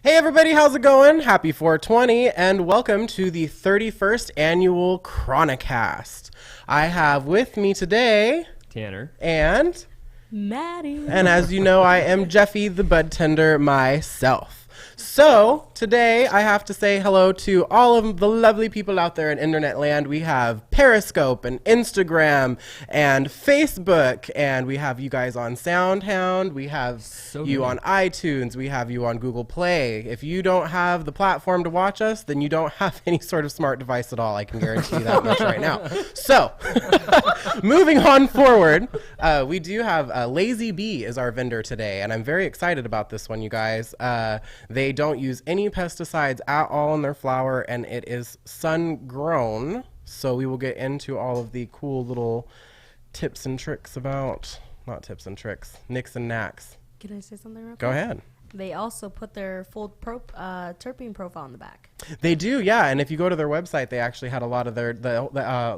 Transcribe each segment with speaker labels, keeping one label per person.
Speaker 1: Hey everybody, how's it going? Happy 420 and welcome to the 31st annual Chronicast. I have with me today
Speaker 2: Tanner
Speaker 1: and
Speaker 3: Maddie.
Speaker 1: And as you know, I am Jeffy the Bud Tender myself. So today I have to say hello to all of the lovely people out there in internet land. We have Periscope and Instagram and Facebook, and we have you guys on SoundHound. We have you on iTunes. We have you on Google Play. If you don't have the platform to watch us, then you don't have any sort of smart device at all. I can guarantee you that much right now. So moving on forward, we do have Lazy Bee is our vendor today, and I'm very excited about this one, you guys. They don't use any pesticides at all in their flour, and it is sun-grown. So we will get into all of the cool little tips and tricks about, not tips and tricks, nicks and knacks.
Speaker 3: Can I say something real quick?
Speaker 1: Go ahead.
Speaker 3: They also put their full terpene profile on the back.
Speaker 1: They do, yeah. And if you go to their website, they actually had a lot of the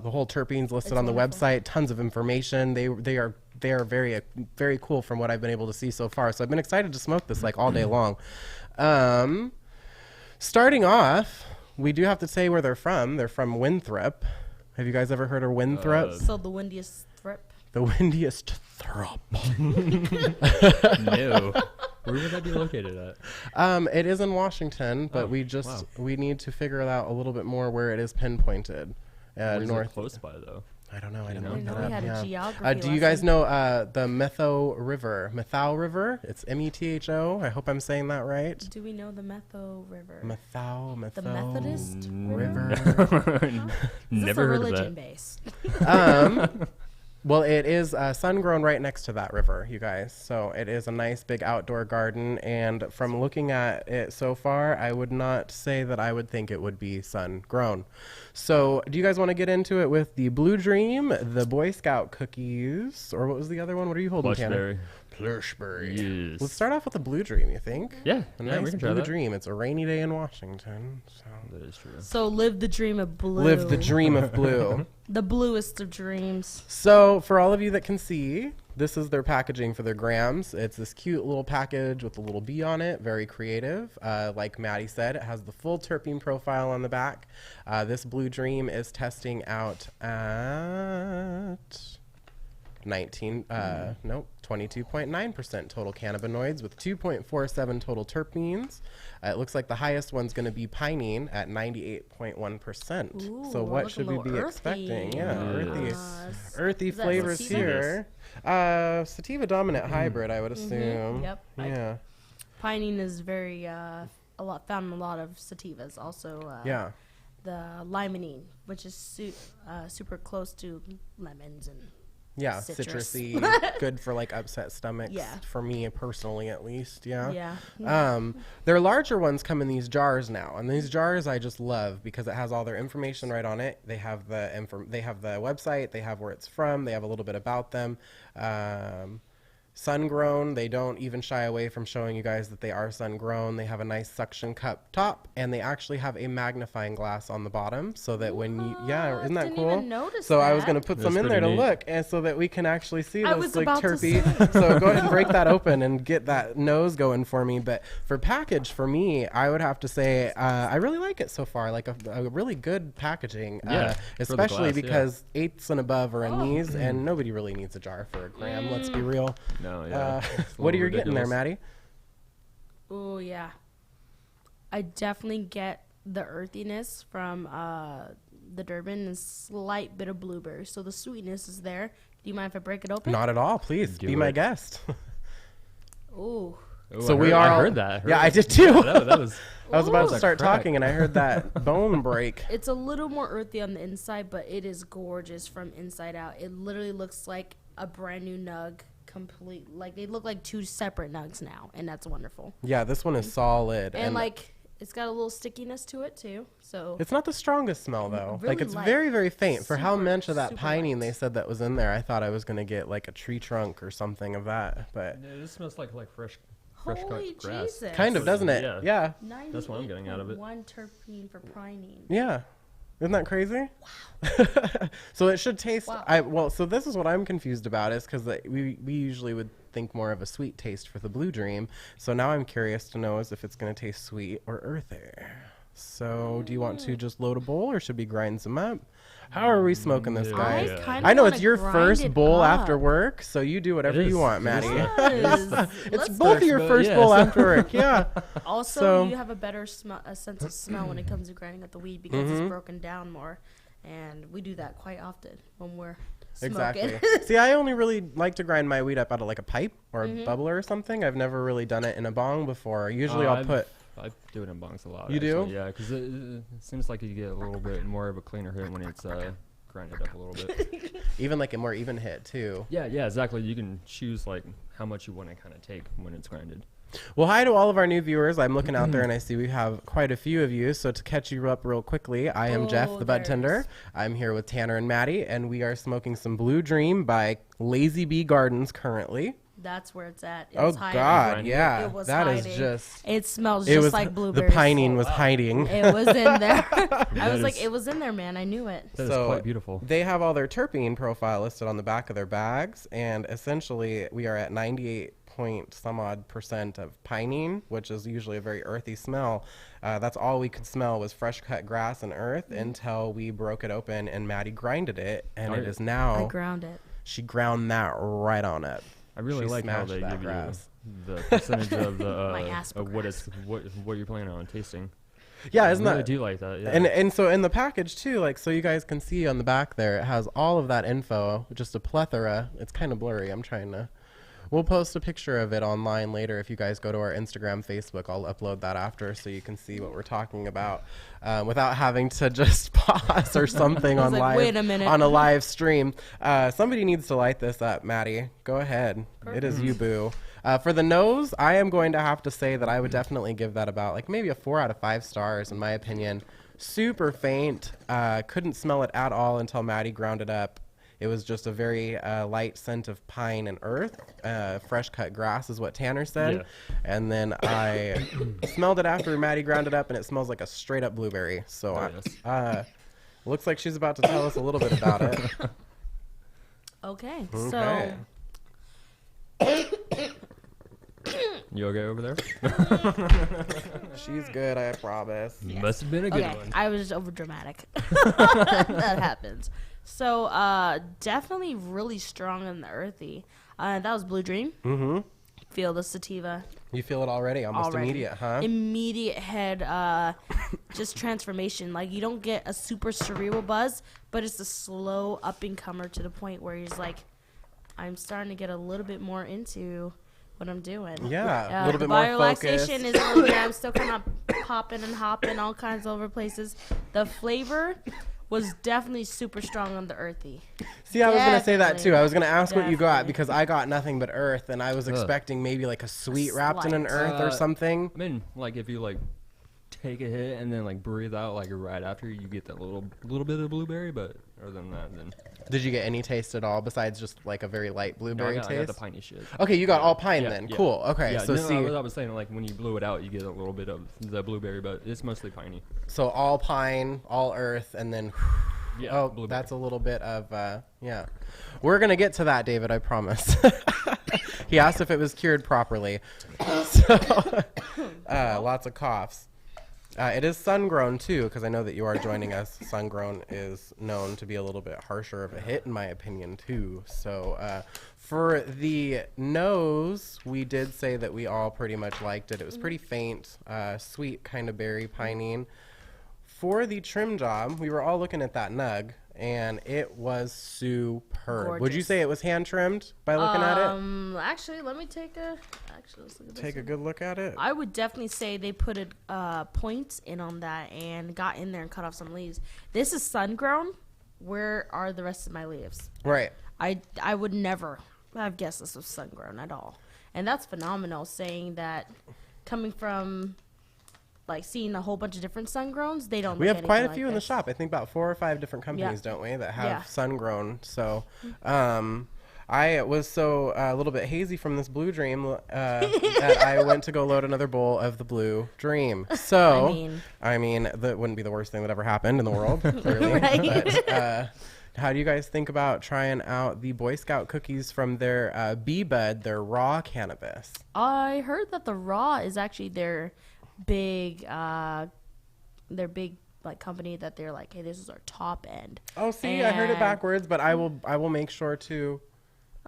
Speaker 1: whole terpenes listed on the website. Tons of information. They are very very cool from what I've been able to see so far. So I've been excited to smoke this like all day long. Starting off, we do have to say where they're from. They're from Winthrop. Have you guys ever heard of Winthrop?
Speaker 3: So the windiest thrip.
Speaker 1: The windiest throp.
Speaker 2: No. Where would that be located at?
Speaker 1: It is in Washington, but we need to figure out a little bit more where it is pinpointed.
Speaker 2: Where's it close by though?
Speaker 1: I don't know. I didn't
Speaker 3: We
Speaker 1: look that
Speaker 3: had a
Speaker 1: up.
Speaker 3: geography
Speaker 1: Do you guys know the Metho River? Methow River? It's Metho. I hope I'm saying that right.
Speaker 3: Do we know the Metho River?
Speaker 1: Metho.
Speaker 3: The Methodist
Speaker 1: River.
Speaker 2: Never heard of
Speaker 3: religion
Speaker 2: that.
Speaker 3: based?
Speaker 1: Well, it is sun-grown right next to that river, you guys. So it is a nice big outdoor garden. And from looking at it so far, I would not say that I would think it would be sun-grown. So do you guys want to get into it with the Blue Dream, the Boy Scout cookies, or what was the other one? What are you holding, Tanner? Plushberry.
Speaker 2: Yes.
Speaker 1: Let's start off with the Blue Dream, you think?
Speaker 2: Yeah.
Speaker 1: A
Speaker 2: We
Speaker 1: nice
Speaker 2: can try
Speaker 1: Blue
Speaker 2: that.
Speaker 1: Dream. It's a rainy day in Washington. So.
Speaker 2: That is true.
Speaker 3: So live the dream of blue.
Speaker 1: Live the dream of blue.
Speaker 3: The bluest of dreams.
Speaker 1: So for all of you that can see, this is their packaging for their grams. It's this cute little package with a little bee on it. Very creative. Like Maddie said, it has the full terpene profile on the back. This Blue Dream is testing out at 22.9% total cannabinoids with 2.47 total terpenes. It looks like the highest one's going to be pinene at 98.1%. So what should we be expecting? Yeah, earthy flavors here. Sativa dominant hybrid, I would assume.
Speaker 3: Yep.
Speaker 1: Yeah.
Speaker 3: Pinene is very found in a lot of sativas. Also, the limonene, which is super close to lemons and.
Speaker 1: Yeah,
Speaker 3: citrus.
Speaker 1: citrusy, good for like upset stomachs.
Speaker 3: Yeah.
Speaker 1: For me personally, at least. Yeah.
Speaker 3: Yeah.
Speaker 1: Their larger ones come in these jars now, and these jars I just love because it has all their information right on it. They have the website, they have where it's from, they have a little bit about them. Sun-grown, they don't even shy away from showing you guys that they are sun-grown. They have a nice suction cup top, and they actually have a magnifying glass on the bottom so that when you, isn't that cool?
Speaker 3: Even notice
Speaker 1: so
Speaker 3: that.
Speaker 1: I was going to put some in there to look, and so that we can actually see
Speaker 3: I
Speaker 1: those
Speaker 3: was
Speaker 1: like
Speaker 3: about to
Speaker 1: terpy. So go ahead and break that open and get that nose going for me. But for package, for me, I would have to say I really like it so far. Like a really good packaging, especially because 8s and above are in these, and nobody really needs a jar for a gram. Let's be real.
Speaker 2: No, yeah.
Speaker 1: What are you getting there, Maddie?
Speaker 3: Oh, yeah. I definitely get the earthiness from the Durban and a slight bit of blueberry. So the sweetness is there. Do you mind if I break it open?
Speaker 1: Not at all. Please be my guest.
Speaker 3: Ooh.
Speaker 1: So
Speaker 2: I heard that.
Speaker 1: I did too.
Speaker 2: That was.
Speaker 1: I was about to start
Speaker 2: crack.
Speaker 1: talking, and I heard that bone break.
Speaker 3: It's a little more earthy on the inside, but it is gorgeous from inside out. It literally looks like a brand new nug. Complete, like they look like two separate nugs now, and that's wonderful.
Speaker 1: Yeah, this one is solid,
Speaker 3: And like it's got a little stickiness to it too. So
Speaker 1: it's not the strongest smell though.
Speaker 3: Really
Speaker 1: like it's
Speaker 3: light.
Speaker 1: very, very faint. For how
Speaker 3: Super,
Speaker 1: much of that
Speaker 3: super
Speaker 1: pinene
Speaker 3: light.
Speaker 1: they said that was in there, I thought I was gonna get like a tree trunk or something of that. But
Speaker 2: Yeah, this smells like fresh
Speaker 3: holy
Speaker 2: cut grass.
Speaker 3: Jesus.
Speaker 1: kind of, doesn't it?
Speaker 2: Yeah.
Speaker 1: Yeah.
Speaker 2: That's what I'm getting out of it.
Speaker 3: 1 terpene for pinene.
Speaker 1: Yeah. Isn't that crazy? Wow. So it should taste.
Speaker 3: Wow.
Speaker 1: So this is what I'm confused about is because we usually would think more of a sweet taste for the Blue Dream. So now I'm curious to know is if it's going to taste sweet or earthy. So do you want to just load a bowl or should we grind some up? How are we smoking this, guys? I know it's your first bowl after work, so you do whatever you want, Maddie. It's both of your first bowl after work, yeah.
Speaker 3: Also, you have a better sense of smell when it comes to grinding up the weed because it's broken down more, and we do that quite often when we're smoking.
Speaker 1: Exactly. See, I only really like to grind my weed up out of like a pipe or a bubbler or something. I've never really done it in a bong before. Usually I
Speaker 2: do it in bongs a lot.
Speaker 1: You do?
Speaker 2: Yeah, because it seems like you get a little bit more of a cleaner hit when it's grinded up a little bit.
Speaker 1: Even like a more even hit too.
Speaker 2: Yeah, exactly. You can choose like how much you want to kind of take when it's grinded.
Speaker 1: Well, hi to all of our new viewers. I'm looking out there and I see we have quite a few of you. So to catch you up real quickly, I am Jeff, the Bud Tender. I'm here with Tanner and Maddie, and we are smoking some Blue Dream by Lazy Bee Gardens currently.
Speaker 3: That's where it's at.
Speaker 1: It's hiding. God, yeah.
Speaker 3: It was
Speaker 1: that
Speaker 3: hiding.
Speaker 1: Is just...
Speaker 3: It smells just like blueberries.
Speaker 1: The pining was hiding.
Speaker 3: It was in there. I was like, it was in there, man. I knew it.
Speaker 2: That is quite beautiful.
Speaker 1: They have all their terpene profile listed on the back of their bags, and essentially we are at 98% of pinene, which is usually a very earthy smell. That's all we could smell was fresh cut grass and earth until we broke it open and Maddie grinded it, and it is now...
Speaker 3: I ground it.
Speaker 1: She ground that right on it.
Speaker 2: I really like how they give you the percentage of the of what you're planning on tasting.
Speaker 1: Yeah, isn't that? I
Speaker 2: really do like that. Yeah.
Speaker 1: And so in the package too, like so you guys can see on the back there, it has all of that info, just a plethora. It's kind of blurry. We'll post a picture of it online later. If you guys go to our Instagram, Facebook, I'll upload that after so you can see what we're talking about without having to just pause or something on on a live stream. Somebody needs to light this up, Maddie. Go ahead. Perfect. It is you, boo. For the nose, I am going to have to say that I would definitely give that about like maybe a 4 out of 5 stars in my opinion. Super faint. Couldn't smell it at all until Maddie ground it up. It was just a very light scent of pine and earth. Fresh cut grass is what Tanner said. Yeah. And then I smelled it after Maddie ground it up, and it smells like a straight up blueberry. So looks like she's about to tell us a little bit about it.
Speaker 3: Okay. So.
Speaker 2: You okay over there?
Speaker 1: She's good, I promise.
Speaker 2: Yes. Must have been a good one.
Speaker 3: I was over dramatic. That happens. So, definitely really strong and earthy. That was Blue Dream. Mm-hmm. Feel the sativa.
Speaker 1: You feel it already? Almost immediate, huh?
Speaker 3: Immediate head, just transformation. Like, you don't get a super cerebral buzz, but it's a slow up-and-comer to the point where he's like, I'm starting to get a little bit more into what I'm doing.
Speaker 1: Yeah, a little bit more focused.
Speaker 3: Biorelaxation is really, I'm still kind of popping and hopping all kinds of over places. The flavor was definitely super strong on the earthy.
Speaker 1: See, I was going to say that too. I was going to ask what you got because I got nothing but earth, and I was expecting maybe like a sweet wrapped in an earth or something.
Speaker 2: I mean, like if you like take a hit and then like breathe out like right after, you get that little bit of blueberry, but other than that, then.
Speaker 1: Did you get any taste at all besides just like a very light blueberry taste?
Speaker 2: I got the piney shit.
Speaker 1: Okay, you got all pine then. Yeah. Cool. Okay,
Speaker 2: yeah,
Speaker 1: so see,
Speaker 2: I was saying like when you blew it out, you get a little bit of the blueberry, but it's mostly piney.
Speaker 1: So all pine, all earth, and then.
Speaker 2: Yeah,
Speaker 1: blueberry. That's a little bit of yeah. We're gonna get to that, David. I promise. He asked if it was cured properly. So lots of coughs. It is sun-grown, too, because I know that you are joining us. Sun-grown is known to be a little bit harsher of a hit, in my opinion, too. So for the nose, we did say that we all pretty much liked it. It was pretty faint, sweet kind of berry pinene. For the trim job, we were all looking at that nug, and it was superb. Gorgeous. Would you say it was hand-trimmed by looking at it?
Speaker 3: Actually, let me take a... let's look at this
Speaker 1: Take a good look at it.
Speaker 3: I would definitely say they put a point in on that and got in there and cut off some leaves. This is sun-grown. Where are the rest of my leaves?
Speaker 1: Right.
Speaker 3: I would never have guessed this was sun-grown at all. And that's phenomenal, saying that coming from... like seeing a whole bunch of different sun-growns, they don't.
Speaker 1: We have quite a few in the shop. I think about 4 or 5 different companies, don't we, that have sun-grown. So, I was so a little bit hazy from this Blue Dream that I went to go load another bowl of the Blue Dream. So, I mean, that wouldn't be the worst thing that ever happened in the world, clearly. Right. But, How do you guys think about trying out the Boy Scout cookies from their bee bud, their raw cannabis?
Speaker 3: I heard that the raw is actually their big like company that they're like, hey, this is our top end.
Speaker 1: Oh, see, I heard it backwards, but I will make sure to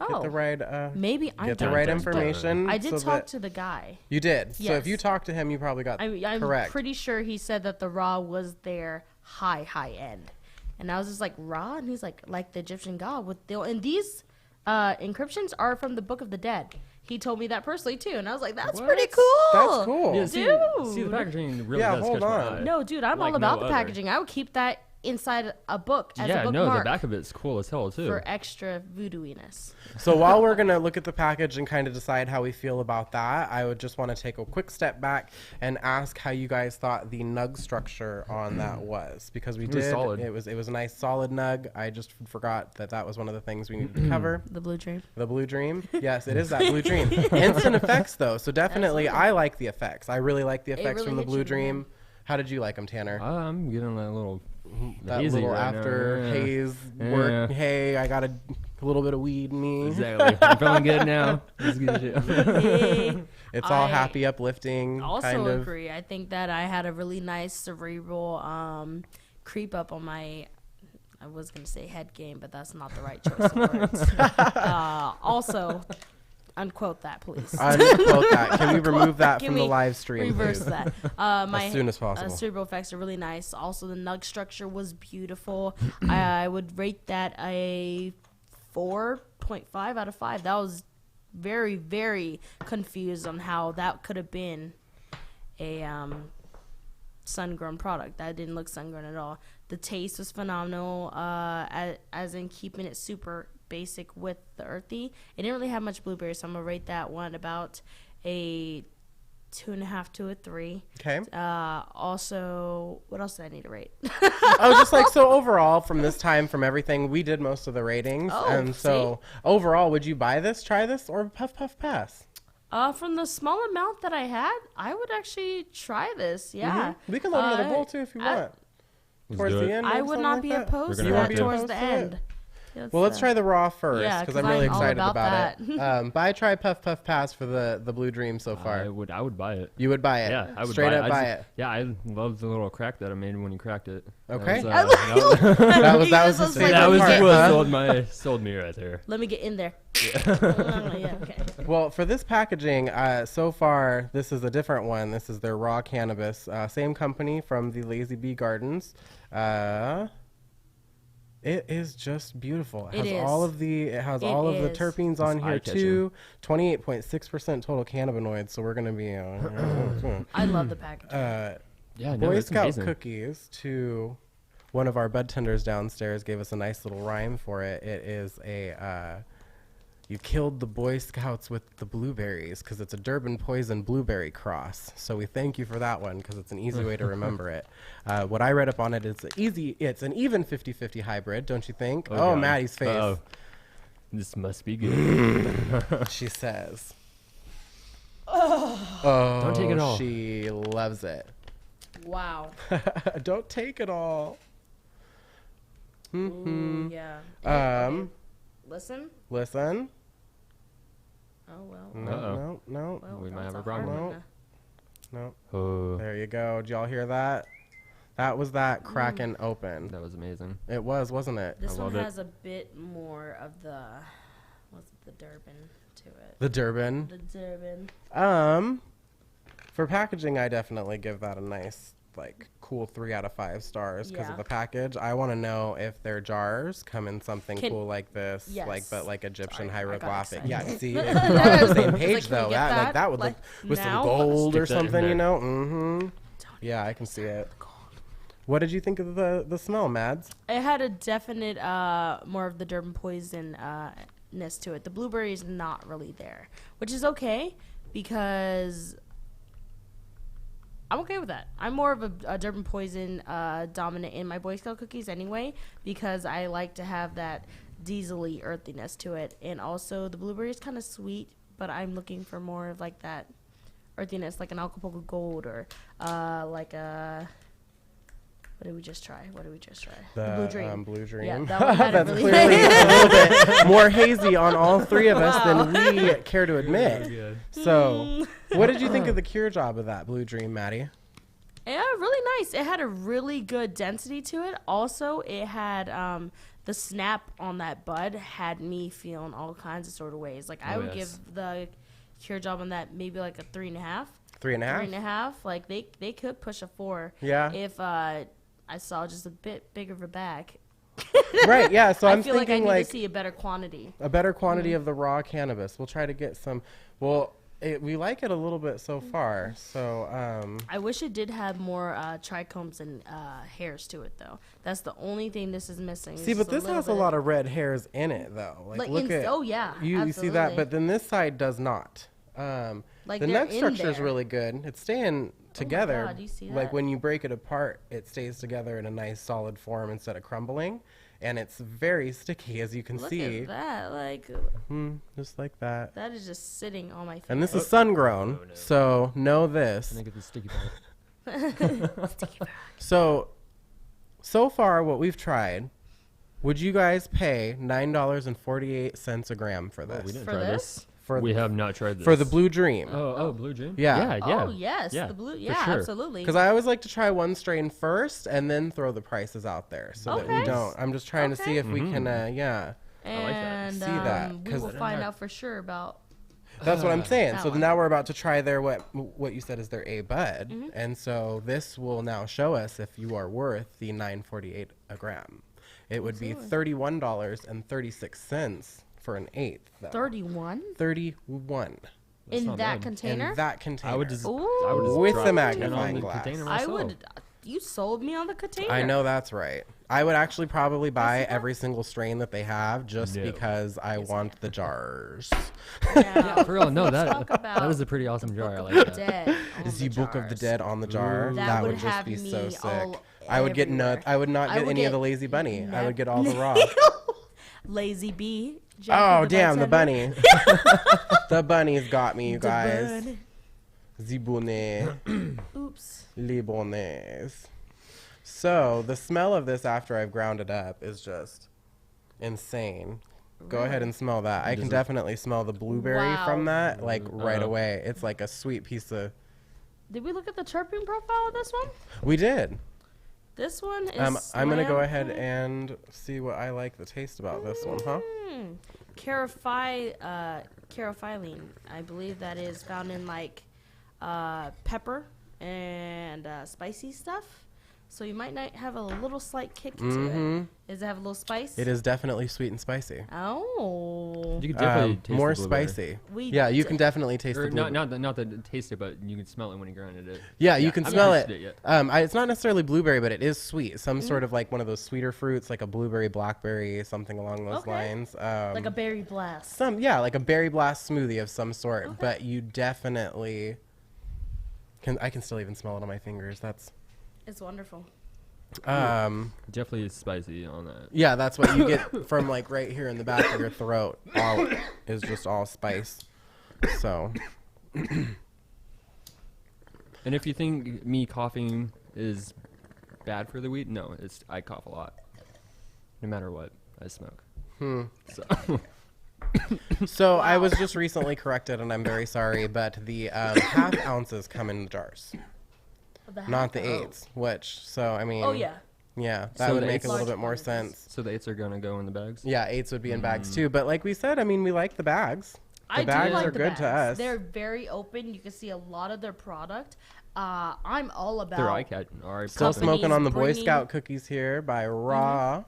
Speaker 1: get the right
Speaker 3: maybe I'm
Speaker 1: get the right information.
Speaker 3: I did
Speaker 1: so
Speaker 3: talk
Speaker 1: that-
Speaker 3: to the guy.
Speaker 1: You did. So if
Speaker 3: Yes.
Speaker 1: you talked to him, you probably got
Speaker 3: I'm
Speaker 1: correct.
Speaker 3: pretty sure he said that the raw was their high end, and I was just like, raw, and he's like the Egyptian god with the, and these encryptions are from the Book of the Dead. He told me that personally too, and I was like, that's pretty cool.
Speaker 1: That's cool.
Speaker 2: Yeah, see the
Speaker 3: Dude.
Speaker 2: packaging really
Speaker 1: Yeah,
Speaker 2: does
Speaker 1: hold
Speaker 2: catch my
Speaker 1: on.
Speaker 2: eye.
Speaker 3: No, dude, I'm
Speaker 2: Like
Speaker 3: all about
Speaker 2: no
Speaker 3: the
Speaker 2: other.
Speaker 3: packaging. I would keep that inside a book as a
Speaker 2: Yeah, no,
Speaker 3: bookmark
Speaker 2: the back of it's cool as hell too.
Speaker 3: for extra voodooiness.
Speaker 1: So while we're going to look at the package and kind of decide how we feel about that, I would just want to take a quick step back and ask how you guys thought the nug structure on that was. Because we
Speaker 2: It was
Speaker 1: did.
Speaker 2: solid.
Speaker 1: It was a nice solid nug. I just forgot that was one of the things we needed to cover.
Speaker 3: The Blue Dream.
Speaker 1: The Blue Dream. Yes, it is that Blue Dream. Instant effects, though. So definitely,
Speaker 3: Absolutely.
Speaker 1: I like the effects. I really like the effects
Speaker 3: really
Speaker 1: from the
Speaker 3: hits
Speaker 1: Blue
Speaker 3: you in the
Speaker 1: Dream. How did you like them, Tanner?
Speaker 2: I'm getting that little
Speaker 1: That
Speaker 2: hazy
Speaker 1: little
Speaker 2: right
Speaker 1: after
Speaker 2: now. Yeah.
Speaker 1: haze
Speaker 2: Yeah.
Speaker 1: work. Hey, I got a little bit of weed in me.
Speaker 2: Exactly. I'm feeling good now. That's good shit.
Speaker 3: Hey,
Speaker 1: It's all
Speaker 3: I
Speaker 1: happy, uplifting.
Speaker 3: also
Speaker 1: kind of.
Speaker 3: agree. I think that I had a really nice cerebral creep up on my, I was going to say head game, but that's not the right choice of words. Also, unquote that, please.
Speaker 1: Unquote that. Can we remove that
Speaker 3: Can
Speaker 1: from the
Speaker 3: we
Speaker 1: live stream,
Speaker 3: Reverse
Speaker 1: please?
Speaker 3: that. My
Speaker 1: As soon as possible.
Speaker 3: cerebral effects are really nice. Also, the nug structure was beautiful. I would rate that a 4.5 out of 5. That was very, very confused on how that could have been a sun-grown product. That didn't look sun-grown at all. The taste was phenomenal, as in keeping it super basic with the earthy. It didn't really have much blueberry, so I'm gonna rate that one about a 2.5 to a 3.
Speaker 1: Okay.
Speaker 3: Also, what else did I need to rate?
Speaker 1: I was just like, so overall, from this time, from everything, we did most of the ratings.
Speaker 3: Oh,
Speaker 1: and so overall, would you buy this, try this, or puff, puff, pass?
Speaker 3: From the small amount that I had, I would actually try this. Yeah.
Speaker 1: We can load another bowl, too, if you
Speaker 3: I-
Speaker 1: want.
Speaker 2: Let's
Speaker 1: Towards
Speaker 2: do
Speaker 1: the
Speaker 2: it.
Speaker 1: end.
Speaker 3: I
Speaker 1: or
Speaker 3: would
Speaker 1: something
Speaker 3: not
Speaker 1: like
Speaker 3: be
Speaker 1: that?
Speaker 3: opposed
Speaker 2: We're
Speaker 3: to
Speaker 2: gonna
Speaker 3: that
Speaker 2: have to.
Speaker 3: towards the
Speaker 1: Opposed to it?
Speaker 3: end.
Speaker 1: Well, let's try the raw first,
Speaker 3: Yeah,
Speaker 1: because
Speaker 3: 'cause
Speaker 1: I'm really
Speaker 3: I'm all
Speaker 1: excited
Speaker 3: about
Speaker 1: about it.
Speaker 3: that.
Speaker 1: Buy, try, puff, puff, pass for the Blue Dream so far.
Speaker 2: I would buy it.
Speaker 1: You would buy it?
Speaker 2: Yeah, I would
Speaker 1: Straight
Speaker 2: buy
Speaker 1: up
Speaker 2: it.
Speaker 1: buy
Speaker 2: I
Speaker 1: it.
Speaker 2: just- Yeah, I love the little crack that I made when you cracked it.
Speaker 1: Okay.
Speaker 2: That was,
Speaker 1: That was
Speaker 3: Yes,
Speaker 1: the
Speaker 3: I was like,
Speaker 1: favorite
Speaker 2: that was
Speaker 1: part,
Speaker 2: what
Speaker 1: huh?
Speaker 2: sold me right there.
Speaker 3: Let me get in there. Yeah, okay.
Speaker 1: Well, for this packaging, so far, this is a different one. This is their raw cannabis. Same company from the Lazy Bee Gardens. It is just beautiful. It
Speaker 3: It
Speaker 1: has
Speaker 3: is.
Speaker 1: all of the
Speaker 3: It is.
Speaker 1: terpenes on
Speaker 2: It's
Speaker 1: here
Speaker 2: eye-catching.
Speaker 1: too. 28.6% total cannabinoids. So we're gonna be
Speaker 3: I love the packaging.
Speaker 2: Yeah, no,
Speaker 1: Boy
Speaker 2: it's
Speaker 1: Scout
Speaker 2: amazing.
Speaker 1: cookies to one of our bud tenders downstairs gave us a nice little rhyme for it. It is a you killed the Boy Scouts with the blueberries because it's a Durban poison blueberry cross. So we thank you for that one because it's an easy way to remember it. What I read up on it is it's an even 50-50 hybrid, don't you think? Oh,
Speaker 2: God.
Speaker 1: Maddie's face.
Speaker 2: Uh-oh. This must be good.
Speaker 1: She says. Oh,
Speaker 2: Don't take it all.
Speaker 1: She loves it.
Speaker 3: Wow.
Speaker 1: Don't take it all.
Speaker 3: Ooh, yeah.
Speaker 1: Um,
Speaker 3: Listen.
Speaker 1: Listen.
Speaker 3: Oh, well.
Speaker 1: No, no,
Speaker 3: Well,
Speaker 2: We might
Speaker 3: that's
Speaker 2: have a
Speaker 3: a
Speaker 2: problem.
Speaker 3: hard
Speaker 1: No.
Speaker 3: one.
Speaker 1: no.
Speaker 2: Oh,
Speaker 1: There you go. Did y'all hear that? That was that cracking open.
Speaker 2: that was amazing.
Speaker 1: It was, wasn't it?
Speaker 3: This
Speaker 2: I
Speaker 3: one
Speaker 2: love it.
Speaker 3: has a bit more of the, what's it, the Durban to it.
Speaker 1: The Durban.
Speaker 3: The Durban.
Speaker 1: For packaging, I definitely give that a nice, like, cool 3 out of 5 stars because
Speaker 3: Yeah.
Speaker 1: of the package. I want to know if their jars come in something cool like this,
Speaker 3: Yes.
Speaker 1: like Egyptian
Speaker 3: Sorry, I got
Speaker 1: hieroglyphic.
Speaker 3: excited.
Speaker 1: Yeah, see, if we were on the same
Speaker 3: Like,
Speaker 1: page
Speaker 3: can we
Speaker 1: though,
Speaker 3: get
Speaker 1: that
Speaker 3: that?
Speaker 1: would
Speaker 3: Like,
Speaker 1: look with
Speaker 3: now?
Speaker 1: some gold or
Speaker 2: Stick that in
Speaker 1: something, you
Speaker 2: there.
Speaker 1: know. Mm-hmm. Yeah, I can see it. What did you think of the smell, Mads?
Speaker 3: It had a definite, more of the Durban poison ness to it. The blueberry is not really there, which is okay because I'm okay with that. I'm more of a Durban poison dominant in my Boy Scout cookies anyway because I like to have that diesely earthiness to it. And also the blueberry is kind of sweet, but I'm looking for more of like that earthiness, like an Acapulco Gold or like a What did we just try?
Speaker 1: The
Speaker 3: Blue Dream.
Speaker 1: Blue Dream.
Speaker 3: Yeah, that one had a
Speaker 1: That's
Speaker 3: really
Speaker 1: clearly a little bit more hazy on all three of us than we care to admit. So, what did you think of the cure job of that Blue Dream, Maddie?
Speaker 3: Yeah, really nice. It had a really good density to it. Also, it had the snap on that bud had me feeling all kinds of sort of ways. Like I would give the cure job on that maybe like a 3.5.
Speaker 1: 3.5?
Speaker 3: 3.5. Like they could push a 4.
Speaker 1: Yeah.
Speaker 3: If I saw just a bit bigger of a bag.
Speaker 1: Right, yeah. So I'm
Speaker 3: feel like I
Speaker 1: thinking
Speaker 3: need
Speaker 1: like
Speaker 3: to see a better quantity.
Speaker 1: a better quantity of the raw cannabis. We'll try to get some. Well, we like it a little bit so far. So
Speaker 3: I wish it did have more trichomes and hairs to it, though. That's the only thing this is missing.
Speaker 1: see, but this has a lot of red hairs in it, though. Like look at
Speaker 3: oh yeah,
Speaker 1: you see that, but then this side does not.
Speaker 3: Like
Speaker 1: the
Speaker 3: they're
Speaker 1: neck
Speaker 3: in
Speaker 1: structure is
Speaker 3: there.
Speaker 1: really good. It's staying together.
Speaker 3: God, you see
Speaker 1: Like
Speaker 3: that?
Speaker 1: when you break it apart, it stays together in a nice solid form instead of crumbling, and it's very sticky, as you can
Speaker 3: Look
Speaker 1: see.
Speaker 3: at that, like
Speaker 1: Just like that.
Speaker 3: that is just sitting on my face.
Speaker 1: And this is sun grown, so know this.
Speaker 2: And I get the sticky part.
Speaker 1: So far, what we've tried, would you guys pay $9.48 a gram for this?
Speaker 2: We didn't
Speaker 3: For
Speaker 2: try
Speaker 3: this?
Speaker 2: this.
Speaker 1: For
Speaker 2: We have not tried this.
Speaker 1: for the Blue Dream.
Speaker 2: Oh, Blue Dream?
Speaker 1: Yeah.
Speaker 2: Yeah.
Speaker 3: Oh yes,
Speaker 2: Yeah,
Speaker 3: the blue.
Speaker 2: for
Speaker 3: Yeah,
Speaker 2: sure.
Speaker 3: absolutely.
Speaker 1: Because I always like to try one strain first and then throw the prices out there so that we
Speaker 3: Okay.
Speaker 1: don't. I'm just trying to see if we can, yeah.
Speaker 3: and
Speaker 1: See that,
Speaker 3: we
Speaker 1: 'cause-
Speaker 3: will find out for sure about.
Speaker 1: That's what I'm saying.
Speaker 3: That
Speaker 1: So
Speaker 3: one.
Speaker 1: now we're about to try their what you said is their A bud,
Speaker 3: Mm-hmm.
Speaker 1: and so this will now show us if you are worth the $9.48 a gram. It would be $31.36 for an eighth. Though.
Speaker 3: 31
Speaker 1: 31
Speaker 2: That's
Speaker 3: in
Speaker 2: not
Speaker 3: that
Speaker 2: bad.
Speaker 3: container.
Speaker 1: in that container.
Speaker 2: I would just,
Speaker 3: Ooh.
Speaker 2: I would just
Speaker 1: With
Speaker 2: drop
Speaker 1: the
Speaker 2: 10
Speaker 1: magnifying
Speaker 2: on the
Speaker 1: glass.
Speaker 2: container
Speaker 3: I
Speaker 2: myself.
Speaker 3: would. You sold me on the container.
Speaker 1: I know that's right. I would actually probably buy
Speaker 3: Yes, you
Speaker 1: every single strain that they have just
Speaker 2: No.
Speaker 1: because I want the jars.
Speaker 3: Yeah,
Speaker 2: For real, no, that
Speaker 3: talk about
Speaker 2: was a pretty awesome jar. I
Speaker 3: Book
Speaker 2: like
Speaker 3: of the
Speaker 2: that.
Speaker 3: Dead on
Speaker 1: Is the Book of the
Speaker 3: jars.
Speaker 1: Dead on the jar?
Speaker 2: Ooh.
Speaker 3: That would
Speaker 1: would just
Speaker 3: have
Speaker 1: be
Speaker 3: me
Speaker 1: so sick.
Speaker 3: all
Speaker 1: I would get
Speaker 3: everywhere.
Speaker 1: I would not
Speaker 3: I
Speaker 1: get
Speaker 3: would
Speaker 1: any of
Speaker 3: get
Speaker 1: the lazy bunny. I would get all
Speaker 3: nep-
Speaker 1: the raw.
Speaker 3: Lazy bee.
Speaker 1: Oh
Speaker 3: Jackie
Speaker 1: damn, the
Speaker 3: bartender.
Speaker 1: bunny. The bunny's got me, you
Speaker 3: The
Speaker 1: guys.
Speaker 3: bunny.
Speaker 1: The bonnet.
Speaker 3: Oops.
Speaker 1: Les bonnets. So the smell of this after I've ground it up is just insane. Go ahead and smell that. I can
Speaker 2: Does it-
Speaker 1: definitely smell the blueberry from
Speaker 3: Wow.
Speaker 1: that, like right
Speaker 2: Uh-huh.
Speaker 1: away. It's like a sweet piece of.
Speaker 3: Did we look at the terpene profile of this one?
Speaker 1: We did.
Speaker 3: This one is.
Speaker 1: I'm gonna go ahead
Speaker 3: slam-
Speaker 1: and see what I like the taste about this one, huh?
Speaker 3: Carophyllene. I believe that is found in like pepper and spicy stuff. So you might not have a little slight kick to it. Does it have a little spice?
Speaker 1: It is definitely sweet and spicy.
Speaker 3: Oh.
Speaker 2: You can definitely taste
Speaker 1: More
Speaker 2: the blueberry.
Speaker 1: spicy.
Speaker 3: We
Speaker 1: Yeah, you
Speaker 3: d-
Speaker 1: can definitely taste
Speaker 2: Or
Speaker 1: the blueberry.
Speaker 2: not the taste it, but you can smell it when you grounded it.
Speaker 1: Yeah, you can
Speaker 2: I
Speaker 1: smell
Speaker 2: haven't
Speaker 1: it.
Speaker 2: tasted it yet.
Speaker 1: It's not necessarily blueberry, but it is sweet. Some
Speaker 3: Mm-hmm.
Speaker 1: sort of like one of those sweeter fruits, like a blueberry, blackberry, something along those
Speaker 3: Okay.
Speaker 1: lines.
Speaker 3: like a berry blast.
Speaker 1: like a berry blast smoothie of some sort. But you definitely can. I can still even smell it on my fingers. That's
Speaker 3: It's wonderful.
Speaker 2: Definitely is spicy on that.
Speaker 1: yeah. That's what you get from like right here in the back of your throat. All is just all spice. So
Speaker 2: And if you think me coughing is bad for the weed, no, I cough a lot. No matter what, I smoke. So
Speaker 1: So I was just recently corrected, and I'm very sorry, but the half ounces come in the jars, not the eighths. Which, so I mean,
Speaker 3: Oh yeah.
Speaker 1: yeah, that
Speaker 2: So
Speaker 1: would
Speaker 2: the
Speaker 1: make
Speaker 2: eighths-
Speaker 1: a little
Speaker 3: Large
Speaker 1: bit more
Speaker 3: quantities.
Speaker 1: sense.
Speaker 2: so the eights are gonna go in the bags.
Speaker 1: Yeah, eighths would be in bags too, but like we said, I mean, we like the bags. The
Speaker 3: I
Speaker 1: bags
Speaker 3: do like
Speaker 1: are
Speaker 3: the
Speaker 1: good to
Speaker 3: bags.
Speaker 1: us.
Speaker 3: They're very open. You can see a lot of their product. I'm all about.
Speaker 2: They're eye cat.
Speaker 1: Still
Speaker 3: companies
Speaker 1: smoking on the Boy
Speaker 3: bringing-
Speaker 1: Scout cookies here by Raw.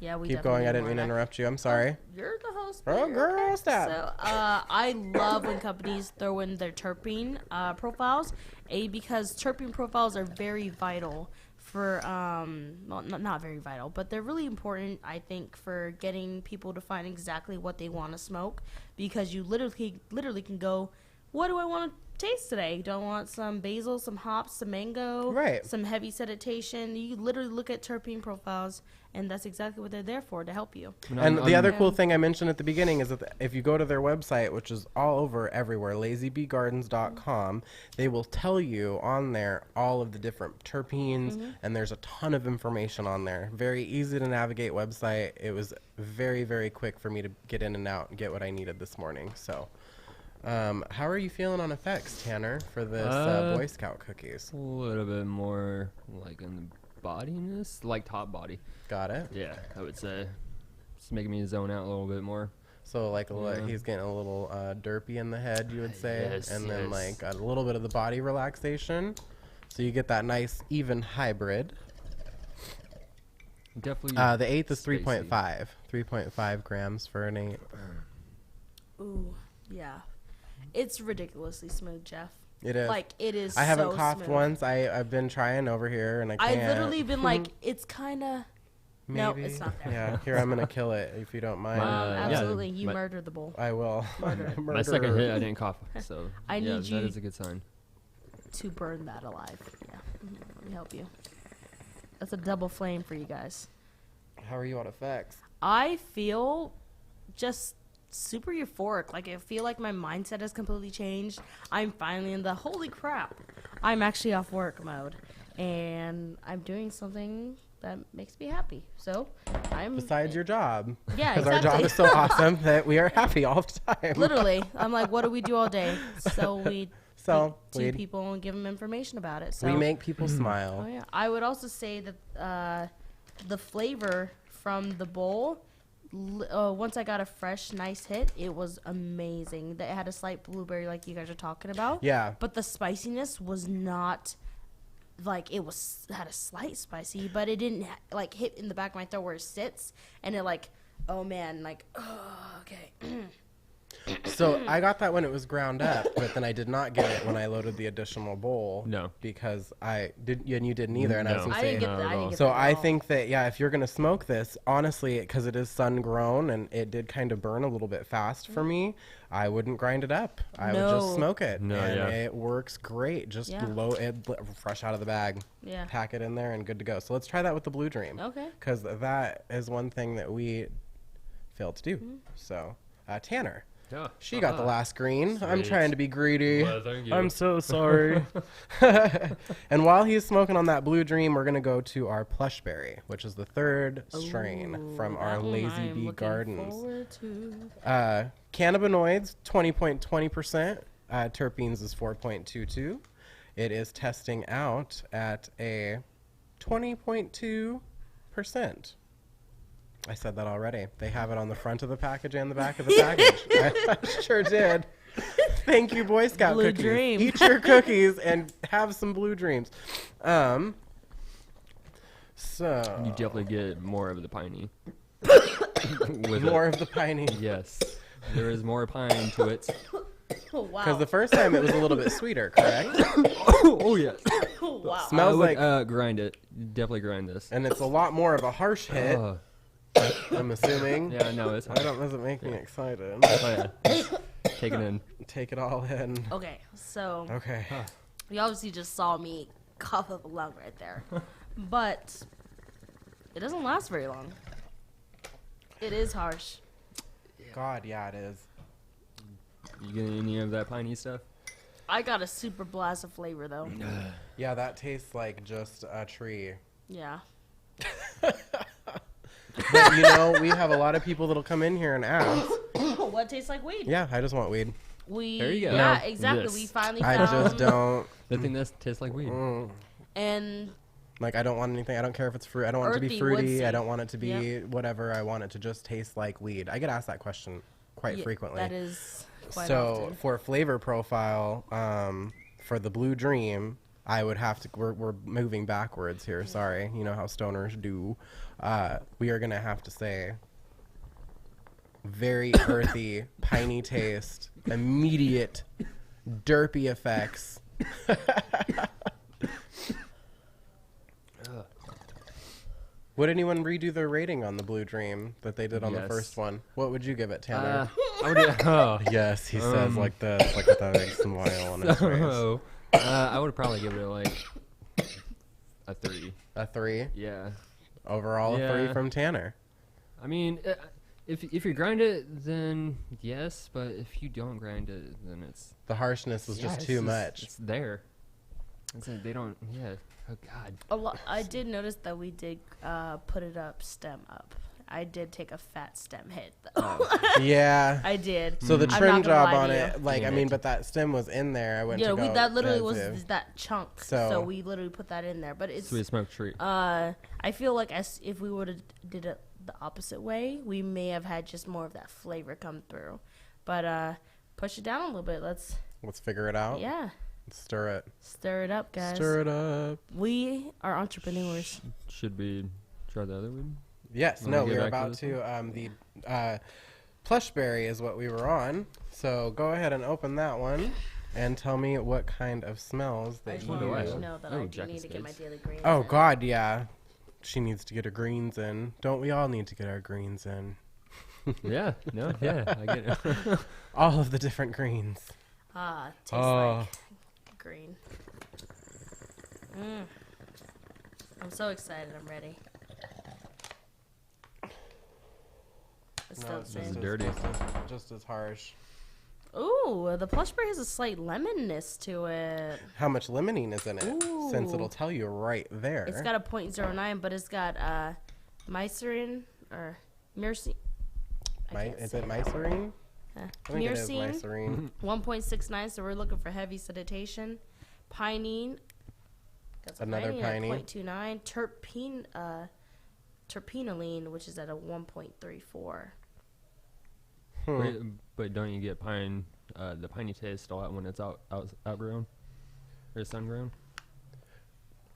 Speaker 3: Yeah, we
Speaker 1: Keep
Speaker 3: definitely
Speaker 1: going. I
Speaker 3: need
Speaker 1: didn't
Speaker 3: more
Speaker 1: mean to
Speaker 3: of that.
Speaker 1: interrupt you. I'm sorry.
Speaker 3: You're the host.
Speaker 1: Oh,
Speaker 3: babe.
Speaker 1: girl,
Speaker 3: Okay.
Speaker 1: stop.
Speaker 3: So, I love when companies throw in their terpene profiles. Because terpene profiles are very vital for, well, not very vital, but they're really important, I think, for getting people to find exactly what they want to smoke. Because you literally can go, what do I want to taste today. Don't want some basil, some hops, some mango,
Speaker 1: Right.
Speaker 3: some heavy sedition. You literally look at terpene profiles, and that's exactly what they're there for, to help you.
Speaker 1: And the other cool thing I mentioned at the beginning is that if you go to their website, which is all over everywhere, lazybeegardens.com, they will tell you on there all of the different terpenes, and there's a ton of information on there. Very easy to navigate website. It was very, very quick for me to get in and out and get what I needed this morning. So, how are you feeling on effects, Tanner, for this Boy Scout cookies?
Speaker 2: A little bit more like in the bodiness, like top body.
Speaker 1: Got it?
Speaker 2: Yeah, I would say. It's making me zone out a little bit more.
Speaker 1: So like he's getting a little derpy in the head, you would say,
Speaker 2: Yes,
Speaker 1: and then
Speaker 2: yes.
Speaker 1: like a little bit of the body relaxation. So you get that nice even hybrid.
Speaker 2: Definitely.
Speaker 1: The eighth is
Speaker 2: spacey.
Speaker 1: 3.5 grams for an 8.
Speaker 3: Ooh, yeah. It's ridiculously smooth, Jeff.
Speaker 1: It is.
Speaker 3: Like, it is
Speaker 1: I haven't
Speaker 3: so
Speaker 1: coughed
Speaker 3: smooth.
Speaker 1: once. I've been trying over here, and I can't.
Speaker 3: I've literally been like, it's kind of... No,
Speaker 1: Maybe.
Speaker 3: it's not there.
Speaker 1: Yeah, here, I'm going to kill it if you don't mind.
Speaker 2: Yeah,
Speaker 3: Absolutely. You
Speaker 2: my-
Speaker 3: murdered the bull.
Speaker 1: I will.
Speaker 2: My second hit, I didn't cough. So
Speaker 3: I
Speaker 2: yeah,
Speaker 3: need you-
Speaker 2: that is a good sign.
Speaker 3: To burn that alive. Yeah. Let me help you. That's a double flame for you guys.
Speaker 1: How are you on effects?
Speaker 3: I feel just super euphoric. Like, I feel like my mindset has completely changed. I'm finally in the holy crap. I'm actually off work mode. And I'm doing something that makes me happy. So, I'm...
Speaker 1: Besides your job.
Speaker 3: Yeah,
Speaker 1: Because our job
Speaker 3: exactly.
Speaker 1: is so awesome that we are happy all the time.
Speaker 3: Literally. I'm like, what do we do all day? So, we
Speaker 1: So,
Speaker 3: to
Speaker 1: we'd-
Speaker 3: people and give them information about it. So,
Speaker 1: we make people smile.
Speaker 3: Oh yeah, I would also say that the flavor from the bowl, once I got a fresh, nice hit, it was amazing. It had a slight blueberry, like you guys are talking about.
Speaker 1: Yeah.
Speaker 3: But the spiciness was not like had a slight spicy, but it didn't like hit in the back of my throat where it sits, and it like, oh man, like, oh, okay.
Speaker 1: So I got that when it was ground up, but then I did not get it when I loaded the additional bowl.
Speaker 2: No.
Speaker 1: Because I did, and you didn't either. And I was
Speaker 2: No.
Speaker 1: gonna
Speaker 3: I
Speaker 1: say,
Speaker 3: didn't get
Speaker 2: not
Speaker 3: that.
Speaker 2: at
Speaker 3: I didn't
Speaker 2: all.
Speaker 3: get
Speaker 1: so
Speaker 3: that at
Speaker 1: I
Speaker 3: all.
Speaker 1: think that if you're gonna smoke this, honestly, because it is sun grown and it did kind of burn a little bit fast for me, I wouldn't grind it up. I would just
Speaker 3: No.
Speaker 1: smoke it,
Speaker 2: No,
Speaker 1: and
Speaker 2: yeah.
Speaker 1: it works great. Just
Speaker 3: Yeah.
Speaker 1: fresh out of the bag,
Speaker 3: Yeah.
Speaker 1: pack it in there, and good to go. So let's try that with the Blue Dream.
Speaker 3: Okay.
Speaker 1: Because that is one thing that we failed to do. So Tanner.
Speaker 2: Yeah.
Speaker 1: She got the last green. I'm
Speaker 2: Sweet.
Speaker 1: trying to be greedy.
Speaker 2: Well, thank you.
Speaker 1: I'm so sorry. And while he's smoking on that Blue Dream, we're going to go to our Plush Berry, which is the third strain from our
Speaker 3: That one
Speaker 1: Lazy
Speaker 3: I'm
Speaker 1: Bee
Speaker 3: looking
Speaker 1: Gardens.
Speaker 3: forward to.
Speaker 1: Cannabinoids, 20.20%. Terpenes is 4.22. It is testing out at a 20.2%. I said that already. They have it on the front of the package and the back of the package. I sure did. Thank you, Boy Scout
Speaker 3: Blue
Speaker 1: cookies.
Speaker 3: Dream.
Speaker 1: Eat your cookies and have some Blue Dreams. So
Speaker 2: You definitely get more of the piney.
Speaker 1: more of the piney.
Speaker 2: Yes. There is more pine to it.
Speaker 3: Oh, wow.
Speaker 1: Because the first time it was a little bit sweeter, correct?
Speaker 2: Oh, yeah.
Speaker 3: Oh, wow.
Speaker 1: Smells
Speaker 2: I would,
Speaker 1: like,
Speaker 2: grind it. Definitely grind this.
Speaker 1: and it's a lot more of a harsh hit. I'm assuming.
Speaker 2: Yeah, no, it's
Speaker 1: I don't. Doesn't make me excited.
Speaker 2: Oh, yeah. Take it in.
Speaker 1: Take it all in.
Speaker 3: Okay, so
Speaker 1: Okay.
Speaker 3: you obviously just saw me cough up a lung right there. But it doesn't last very long. It is harsh.
Speaker 1: God, yeah, it is.
Speaker 2: You get any of that piney stuff?
Speaker 3: I got a super blast of flavor, though.
Speaker 1: Yeah, that tastes like just a tree.
Speaker 3: Yeah.
Speaker 1: But, you know, we have a lot of people that'll come in here and ask.
Speaker 3: What tastes like weed?
Speaker 1: Yeah, I just want weed.
Speaker 2: There you go.
Speaker 3: Yeah,
Speaker 2: No,
Speaker 3: exactly.
Speaker 2: this.
Speaker 3: We finally
Speaker 1: I
Speaker 3: found.
Speaker 1: just don't.
Speaker 2: The thing that tastes like weed.
Speaker 3: And
Speaker 1: Like, I don't want anything. I don't care if it's fruit. I don't want it to be
Speaker 3: Earthy,
Speaker 1: fruity.
Speaker 3: woodsy.
Speaker 1: I don't want it to be
Speaker 3: Yep.
Speaker 1: whatever. I want it to just taste like weed. I get asked that question quite
Speaker 3: yeah,
Speaker 1: frequently.
Speaker 3: that is quite
Speaker 1: So
Speaker 3: often.
Speaker 1: for flavor profile, for the Blue Dream, I would have to. We're moving backwards here. Sorry, you know how stoners do. We are gonna have to say very earthy, piney taste, immediate derpy effects. Would anyone redo their rating on the Blue Dream that they did on the
Speaker 2: Yes.
Speaker 1: first one? What would you give it, Tanner?
Speaker 2: Oh.
Speaker 1: Yes, he says like this, like with that big smile on his face.
Speaker 2: So, I would probably give it like a 3.
Speaker 1: A 3?
Speaker 2: Yeah.
Speaker 1: Overall, a 3 from Tanner.
Speaker 2: I mean, if you grind it, then yes. But if you don't grind it, then it's
Speaker 1: The harshness was just too much.
Speaker 2: It's there. They don't. Yeah. Oh God.
Speaker 3: I did notice that we did put it up, stem up. I did take a fat stem hit, though.
Speaker 1: Yeah.
Speaker 3: I did.
Speaker 1: So the
Speaker 3: I'm
Speaker 1: trim
Speaker 3: not gonna
Speaker 1: job
Speaker 3: lie
Speaker 1: on
Speaker 3: to you.
Speaker 1: it, like, I
Speaker 2: Damn
Speaker 1: mean,
Speaker 2: it.
Speaker 1: but that stem was in there. I went to go.
Speaker 3: that literally was
Speaker 1: as if-
Speaker 3: that chunk.
Speaker 1: So-
Speaker 3: So we literally put that in there. But it's
Speaker 2: Sweet smoke treat.
Speaker 3: I feel like if we would have did it the opposite way, we may have had just more of that flavor come through. But push it down a little bit. Let's
Speaker 1: figure it out.
Speaker 3: yeah,
Speaker 1: Stir it.
Speaker 3: stir it up, guys.
Speaker 1: Stir it up.
Speaker 3: We are entrepreneurs.
Speaker 2: Should we try the other one?
Speaker 1: Yes.
Speaker 2: Wanna
Speaker 1: No,
Speaker 2: get
Speaker 1: we were
Speaker 2: back to
Speaker 1: about
Speaker 2: this
Speaker 1: to. The plushberry is what we were on. So go ahead and open that one, and tell me what kind of smells
Speaker 3: I
Speaker 1: that
Speaker 3: just
Speaker 1: you
Speaker 3: want to let
Speaker 1: use.
Speaker 3: you know that
Speaker 2: Oh,
Speaker 3: I do
Speaker 2: Jack
Speaker 3: need to get my
Speaker 2: Spades.
Speaker 3: daily greens.
Speaker 1: Oh
Speaker 3: in.
Speaker 1: God, yeah. She needs to get her greens in. Don't we all need to get our greens in?
Speaker 2: Yeah. No. Yeah. I get it.
Speaker 1: All of the different greens.
Speaker 3: Tastes
Speaker 1: Oh.
Speaker 3: like green. I'm so excited. I'm ready. It's
Speaker 1: No,
Speaker 3: still
Speaker 1: it's
Speaker 3: the
Speaker 1: just
Speaker 3: same.
Speaker 1: as,
Speaker 2: dirty.
Speaker 1: just as harsh.
Speaker 3: Ooh, the plushberry has a slight lemonness to it.
Speaker 1: How much limonene is in it? Since
Speaker 3: Ooh.
Speaker 1: it'll tell you right there.
Speaker 3: It's got a 0.09, but it's got mycerin or myrcene.
Speaker 1: Is it mycerine? I think it is
Speaker 3: Myrcene,
Speaker 1: mycerine.
Speaker 3: 1.69. So we're looking for heavy sediation. Pinene. That's a
Speaker 1: Another pinene.
Speaker 3: at 0.29. Terpenoline, which is at a 1.34.
Speaker 2: Wait, but don't you get the piney taste a lot when it's outgrown or sun grown?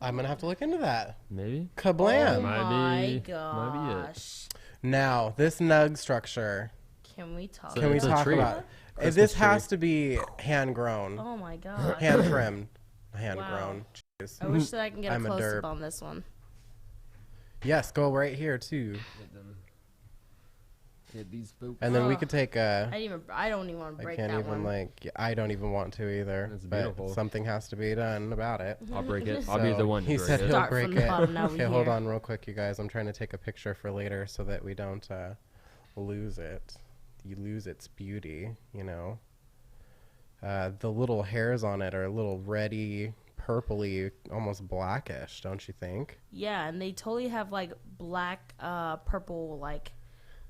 Speaker 1: I'm gonna have to look into that.
Speaker 2: Maybe.
Speaker 1: Kablam!
Speaker 3: Oh
Speaker 2: Might
Speaker 3: my
Speaker 2: be-
Speaker 3: gosh.
Speaker 2: might be it.
Speaker 1: Now this nug structure.
Speaker 3: Can we talk
Speaker 2: So
Speaker 1: Can we
Speaker 2: it's a
Speaker 1: talk
Speaker 2: tree.
Speaker 1: about?
Speaker 2: Christmas
Speaker 1: This
Speaker 2: tree.
Speaker 1: has to be hand grown,
Speaker 3: Oh my god.
Speaker 1: hand trimmed, hand grown. Jeez.
Speaker 3: I wish that I can get
Speaker 1: I'm
Speaker 3: a
Speaker 1: a
Speaker 3: close
Speaker 1: derp.
Speaker 3: up on this one.
Speaker 1: Yes, go right here too,
Speaker 2: Get these folks.
Speaker 1: and then we
Speaker 3: Ugh.
Speaker 1: could take a.
Speaker 3: I don't even want to
Speaker 1: I
Speaker 3: break
Speaker 1: can't
Speaker 3: that
Speaker 1: even
Speaker 3: one.
Speaker 1: I don't even want to either.
Speaker 2: That's
Speaker 1: but
Speaker 2: beautiful.
Speaker 1: something has to be done about it.
Speaker 2: I'll break it. I'll be
Speaker 1: So
Speaker 2: the one to
Speaker 1: he
Speaker 2: break
Speaker 1: said
Speaker 2: it.
Speaker 1: he'll
Speaker 3: Start
Speaker 1: break
Speaker 3: from the
Speaker 1: it.
Speaker 3: bottom, now we
Speaker 1: Okay, hold
Speaker 3: hear.
Speaker 1: on real quick, you guys. I'm trying to take a picture for later so that we don't lose it. You lose its beauty, you know. The little hairs on it are a little reddy, purpley, almost blackish, don't you think?
Speaker 3: Yeah, and they totally have like black, purple, like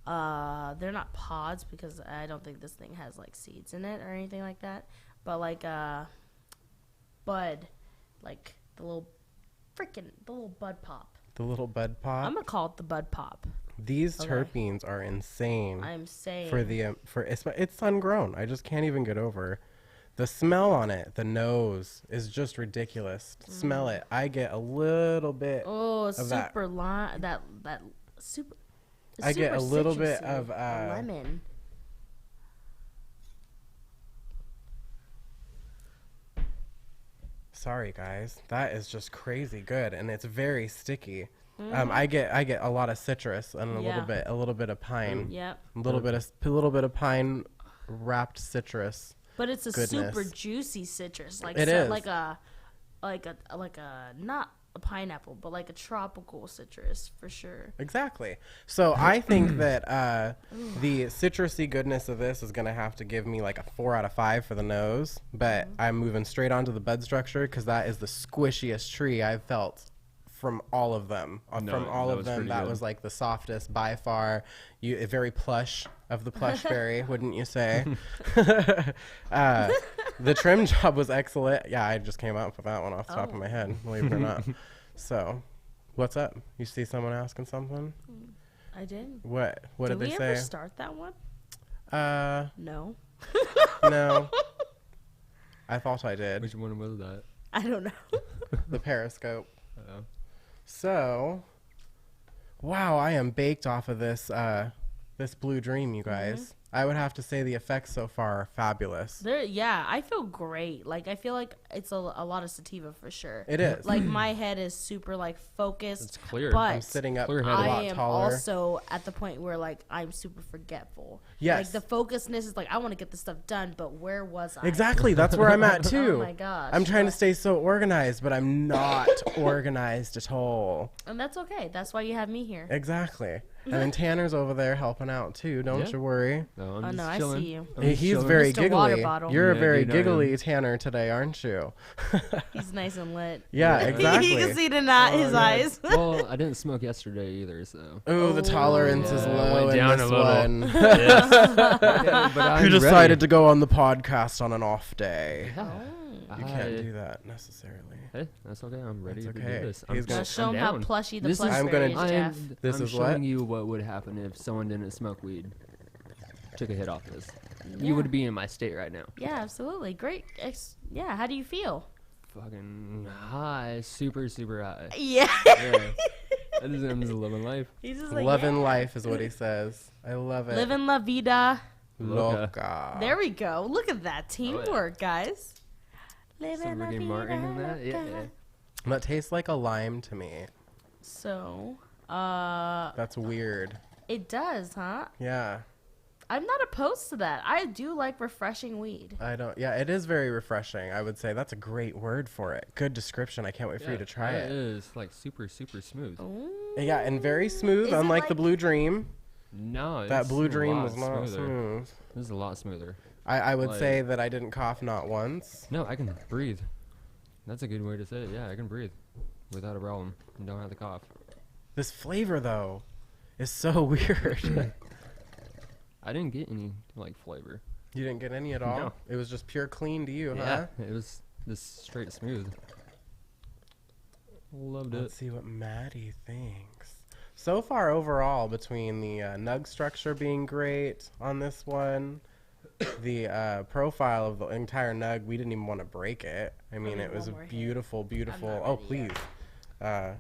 Speaker 3: they're not pods because I don't think this thing has like seeds in it or anything like that. But like bud, like the little bud pop.
Speaker 1: The little bud pop.
Speaker 3: I'm gonna call it the bud pop.
Speaker 1: These
Speaker 3: Okay.
Speaker 1: terpenes are insane.
Speaker 3: I'm saying
Speaker 1: For it's sun grown. I just can't even get over the smell on it. The nose is just ridiculous. Smell it. I get a little bit.
Speaker 3: oh,
Speaker 1: of that.
Speaker 3: super lime. That super.
Speaker 1: I get a
Speaker 3: super
Speaker 1: little bit
Speaker 3: citrusy.
Speaker 1: of,
Speaker 3: The lemon.
Speaker 1: Sorry guys, that is just crazy good, and it's very sticky.
Speaker 3: Mm-hmm.
Speaker 1: I get a lot of citrus and a
Speaker 3: Yeah.
Speaker 1: little bit of pine.
Speaker 3: Yep.
Speaker 1: A little bit of pine wrapped citrus.
Speaker 3: But it's a
Speaker 1: Goodness.
Speaker 3: super juicy citrus, like
Speaker 1: It is.
Speaker 3: like a not a pineapple, but like a tropical citrus for sure.
Speaker 1: Exactly. So I think that the citrusy goodness of this is going to have to give me like a 4 out of 5 for the nose. But I'm moving straight on to the bud structure because that is the squishiest tree I've felt from all of them.
Speaker 2: No,
Speaker 1: From all
Speaker 2: that
Speaker 1: of
Speaker 2: was
Speaker 1: them,
Speaker 2: pretty
Speaker 1: that
Speaker 2: good.
Speaker 1: was like the softest by far. Very plush of the plush berry, wouldn't you say? The trim job was excellent. Yeah, I just came up with that one off the top of my head, believe it or not. So, what's up? You see someone asking something?
Speaker 3: I did.
Speaker 1: What
Speaker 3: Did
Speaker 1: did
Speaker 3: we
Speaker 1: they
Speaker 3: ever
Speaker 1: say?
Speaker 3: start that one?
Speaker 1: No.
Speaker 3: No.
Speaker 1: I thought I did.
Speaker 2: Which one was that?
Speaker 3: I don't know.
Speaker 1: The periscope.
Speaker 2: Uh-oh.
Speaker 1: So, wow, I am baked off of this this blue dream, you guys. I would have to say the effects so far are fabulous.
Speaker 3: I feel great. Like, I feel like it's a lot of sativa for sure.
Speaker 1: It is.
Speaker 3: Like, my head is super, like, focused.
Speaker 2: It's clear.
Speaker 3: But
Speaker 1: I'm sitting up a
Speaker 2: Clear-headed.
Speaker 1: lot
Speaker 3: I am
Speaker 1: taller.
Speaker 3: also at the point where, like, I'm super forgetful.
Speaker 1: Yes.
Speaker 3: Like, the focusedness is like, I want to get this stuff done, but where was I?
Speaker 1: Exactly. That's where I'm at, too.
Speaker 3: Oh, my gosh.
Speaker 1: I'm trying to stay so organized, but I'm not organized at all.
Speaker 3: And that's okay. That's why you have me here.
Speaker 1: Exactly. And then Tanner's over there helping out, too. Don't
Speaker 2: Yeah.
Speaker 1: you worry.
Speaker 2: No, I'm
Speaker 3: Oh,
Speaker 2: just
Speaker 3: no, I
Speaker 2: chilling.
Speaker 3: see you.
Speaker 2: I'm just
Speaker 1: He's
Speaker 2: chilling.
Speaker 1: very
Speaker 3: Mr. Water
Speaker 1: giggly.
Speaker 3: Bottle.
Speaker 1: You're a
Speaker 2: Yeah,
Speaker 1: very
Speaker 2: dude, I am.
Speaker 1: giggly Tanner today, aren't you?
Speaker 3: He's nice and lit.
Speaker 1: Yeah, exactly.
Speaker 3: You can see it in his eyes.
Speaker 2: Well, I didn't smoke yesterday either, so.
Speaker 1: Oh, the tolerance is
Speaker 2: Yeah,
Speaker 1: low
Speaker 2: went
Speaker 1: in
Speaker 2: down
Speaker 1: this
Speaker 2: a little.
Speaker 1: one.
Speaker 2: Yeah, but I'm
Speaker 1: You decided
Speaker 2: ready.
Speaker 1: to go on the podcast on an off day.
Speaker 2: Yeah.
Speaker 1: You can't do that necessarily.
Speaker 2: Hey, that's okay. I'm ready
Speaker 1: That's
Speaker 2: to
Speaker 1: okay.
Speaker 2: do this.
Speaker 1: He's
Speaker 2: I'm,
Speaker 1: gonna
Speaker 3: Now show him how
Speaker 2: down.
Speaker 3: plushy the
Speaker 2: This is-
Speaker 3: plush
Speaker 1: I'm
Speaker 3: berry
Speaker 1: gonna-
Speaker 3: is,
Speaker 2: I am,
Speaker 3: Jeff.
Speaker 1: This
Speaker 2: I'm
Speaker 1: is
Speaker 2: showing
Speaker 1: what?
Speaker 2: you what would happen if someone didn't smoke weed. Took a hit off this.
Speaker 3: Yeah.
Speaker 2: You would be in my state right now.
Speaker 3: Yeah, absolutely. Great. How do you feel?
Speaker 2: Fucking high. Super, super high.
Speaker 3: Yeah.
Speaker 2: Yeah. I'm just living life.
Speaker 3: He's just like,
Speaker 1: Loving
Speaker 3: yeah.
Speaker 1: life is what he says. I love it.
Speaker 3: Living la vida.
Speaker 1: Loca.
Speaker 3: There we go. Look at that teamwork, guys. Living
Speaker 2: Some
Speaker 3: la
Speaker 2: Ricky
Speaker 3: vida
Speaker 2: Martin in that. Yeah.
Speaker 3: loca.
Speaker 1: That tastes like a lime to me.
Speaker 3: So,
Speaker 1: That's weird.
Speaker 3: it does, huh?
Speaker 1: Yeah.
Speaker 3: I'm not opposed to that. I do like refreshing weed.
Speaker 1: Yeah, it is very refreshing. I would say that's a great word for it. Good description. I can't wait for you to try
Speaker 2: It
Speaker 1: it.
Speaker 2: is like super, super smooth.
Speaker 3: Ooh.
Speaker 1: Yeah, and very smooth,
Speaker 3: Is it
Speaker 1: unlike the
Speaker 3: like-
Speaker 1: Blue Dream.
Speaker 2: No,
Speaker 1: That
Speaker 2: it's
Speaker 1: Blue
Speaker 2: a
Speaker 1: Dream
Speaker 2: lot
Speaker 1: was not
Speaker 2: smoother.
Speaker 1: smooth.
Speaker 2: This is a lot smoother.
Speaker 1: I would
Speaker 2: Like-
Speaker 1: say that I didn't cough not once.
Speaker 2: No, I can breathe. That's a good way to say it. Yeah, I can breathe without a problem and don't have to cough.
Speaker 1: This flavor, though, is so weird.
Speaker 2: I didn't get any like flavor.
Speaker 1: You didn't get any at all?
Speaker 2: No.
Speaker 1: It was just pure clean to you,
Speaker 2: Yeah,
Speaker 1: huh?
Speaker 2: it was just straight smooth. Loved
Speaker 1: Let's
Speaker 2: it.
Speaker 1: see what Maddie thinks. So far, overall, between the nug structure being great on this one, the profile of the entire nug, we didn't even want to break it. I mean,
Speaker 3: need
Speaker 1: it was a
Speaker 3: one more hit.
Speaker 1: beautiful, beautiful.
Speaker 3: not
Speaker 1: Oh,
Speaker 3: ready yet.
Speaker 1: please.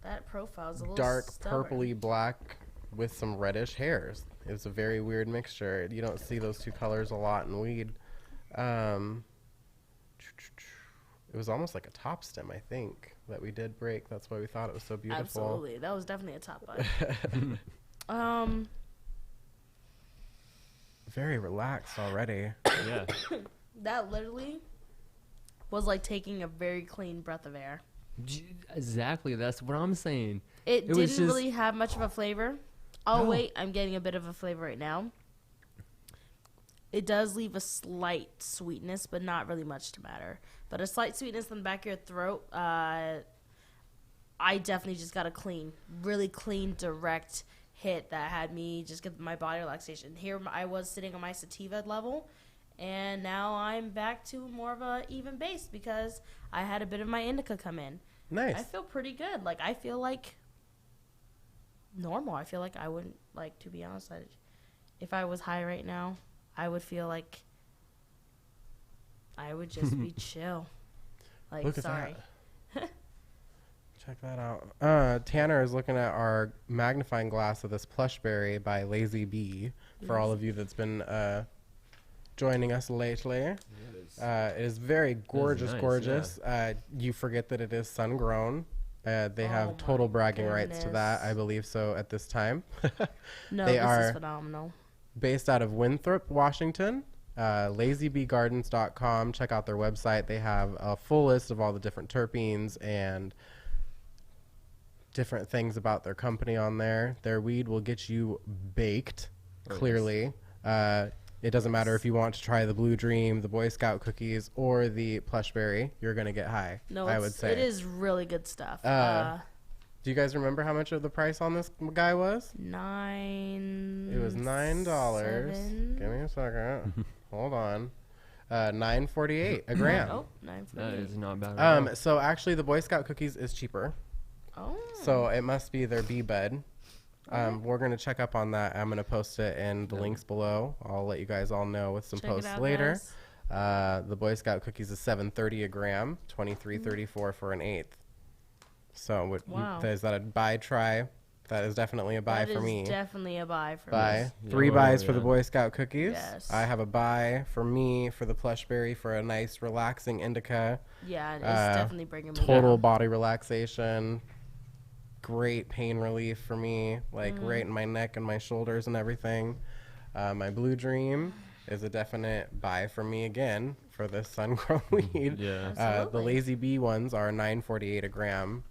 Speaker 3: That profile's a little
Speaker 1: Dark
Speaker 3: stubborn.
Speaker 1: purpley black with some reddish hairs. It was a very weird mixture. You don't see those two colors a lot in weed. It was almost like a top stem, I think, that we did break. That's why we thought it was so beautiful.
Speaker 3: Absolutely. That was definitely a top bite.
Speaker 1: Very relaxed already.
Speaker 2: Yeah.
Speaker 3: That literally was like taking a very clean breath of air.
Speaker 2: Exactly. That's what I'm saying.
Speaker 3: It
Speaker 2: was
Speaker 3: didn't
Speaker 2: just-
Speaker 3: really have much of a flavor. Oh,
Speaker 1: No.
Speaker 3: wait. I'm getting a bit of a flavor right now. It does leave a slight sweetness, but not really much to matter. But a slight sweetness in the back of your throat. I definitely just got a really clean, direct hit that had me just get my body relaxation. Here I was sitting on my sativa level, and now I'm back to more of a even base because I had a bit of my indica come in.
Speaker 1: Nice.
Speaker 3: I feel pretty good. Like, I feel like normal. I feel like I wouldn't, like, to be honest, if I was high right now, I would feel like I would just be chill. Like,
Speaker 1: Look at
Speaker 3: sorry.
Speaker 1: that. Check that out. Tanner is looking at our magnifying glass of this Plushberry by Lazy Bee. For all of you that's been joining us lately. It is very gorgeous,
Speaker 2: nice,
Speaker 1: gorgeous. You forget that it is sun grown. They
Speaker 3: Oh
Speaker 1: have
Speaker 3: my
Speaker 1: total bragging rights to that.
Speaker 3: goodness.
Speaker 1: I believe so at this time.
Speaker 3: No,
Speaker 1: They
Speaker 3: this
Speaker 1: are
Speaker 3: is phenomenal.
Speaker 1: based out of Winthrop, Washington. LazyBeeGardens.com. Check out their website. They have a full list of all the different terpenes and different things about their company on there. Their weed will get you baked,
Speaker 2: yes.
Speaker 1: clearly. It doesn't matter if you want to try the Blue Dream, the Boy Scout cookies, or the Plushberry. You're going to get high,
Speaker 3: No,
Speaker 1: I would say.
Speaker 3: it is really good stuff.
Speaker 1: Do you guys remember how much of the price on this guy was? It was $9.
Speaker 3: $7.
Speaker 1: Give me a second. Hold on. $9.48 a gram.
Speaker 3: Oh,
Speaker 2: That
Speaker 3: $9.48.
Speaker 2: is not bad at all.
Speaker 1: So actually, the Boy Scout cookies is cheaper.
Speaker 3: Oh.
Speaker 1: So it must be their bee bed. We're gonna check up on that. I'm gonna post it in the links below. I'll let you guys all know with some
Speaker 3: Check it
Speaker 1: posts
Speaker 3: out,
Speaker 1: later.
Speaker 3: guys.
Speaker 1: The Boy Scout cookies is $7.30 a gram, $23.34 for an eighth. So
Speaker 3: Wow.
Speaker 1: is that a buy try? That is definitely a buy
Speaker 3: That
Speaker 1: for
Speaker 3: is
Speaker 1: me.
Speaker 3: definitely a buy for
Speaker 1: Buy.
Speaker 3: me.
Speaker 2: Yes.
Speaker 1: 3
Speaker 2: Oh,
Speaker 1: buys for the
Speaker 2: yeah.
Speaker 1: Boy Scout cookies.
Speaker 3: Yes.
Speaker 1: I have a buy for me for the Plushberry for a nice relaxing indica.
Speaker 3: Yeah, it's
Speaker 1: Uh,
Speaker 3: definitely bringing me
Speaker 1: Total
Speaker 3: down.
Speaker 1: body relaxation. Great pain relief for me, like right in my neck and my shoulders and everything. My Blue Dream is a definite buy for me again for this sun-grown weed.
Speaker 2: Yeah.
Speaker 1: The
Speaker 3: Absolutely.
Speaker 1: Lazy Bee ones are $9.48 a gram.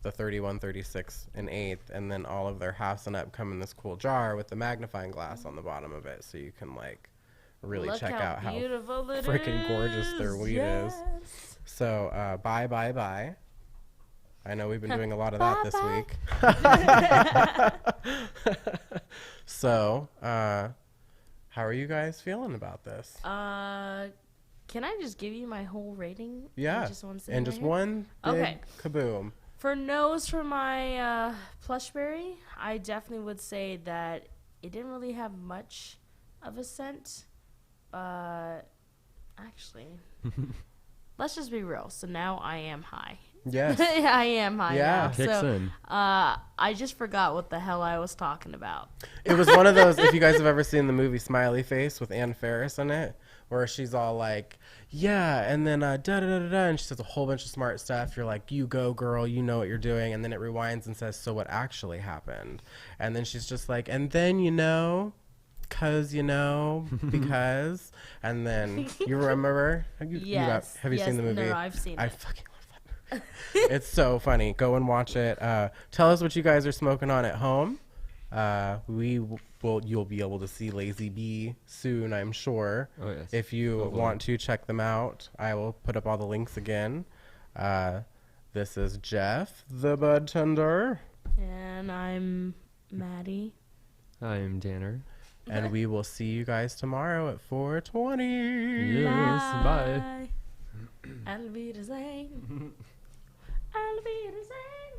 Speaker 1: The 31, 36, and 8th, and then all of their halves and up come in this cool jar with the magnifying glass on the bottom of it, so you can like really
Speaker 3: Look
Speaker 1: check out how
Speaker 3: beautiful it
Speaker 1: freaking gorgeous their
Speaker 3: is.
Speaker 1: weed is.
Speaker 3: Yes.
Speaker 1: So buy. I know we've been doing a lot of that this week. So how are you guys feeling about this?
Speaker 3: Can I just give you my whole rating?
Speaker 1: Yeah,
Speaker 3: Just one
Speaker 1: and just one big
Speaker 3: Okay.
Speaker 1: kaboom.
Speaker 3: For nose for my Plushberry, I definitely would say that it didn't really have much of a scent. Actually, let's just be real. So now I am high.
Speaker 1: Yes.
Speaker 3: I am high.
Speaker 1: Yeah.
Speaker 3: Now.
Speaker 2: Kicks
Speaker 3: So,
Speaker 2: in.
Speaker 3: I just forgot what the hell I was talking about.
Speaker 1: It was one of those, if you guys have ever seen the movie Smiley Face with Ann Faris in it, where she's all like, yeah, and then da-da-da-da-da, and she says a whole bunch of smart stuff. You're like, you go, girl, you know what you're doing. And then it rewinds and says, so what actually happened? And then she's just like, and then, because, because. And then, you remember?
Speaker 3: Yes.
Speaker 1: Have you seen the movie?
Speaker 3: No, I've seen
Speaker 1: I
Speaker 3: it.
Speaker 1: fucking love that movie. It's so funny. Go and watch it. Tell us what you guys are smoking on at home. You'll be able to see Lazy Bee soon, I'm sure.
Speaker 2: Oh, yes.
Speaker 1: If you
Speaker 2: Hopefully.
Speaker 1: want to check them out, I will put up all the links again. This is Jeff, the Bud Tender,
Speaker 3: And I'm Maddie.
Speaker 2: I'm Tanner.
Speaker 1: and we will see you guys tomorrow at 4:20.
Speaker 2: Yes, bye.
Speaker 3: Auf Wiedersehen. Auf Wiedersehen.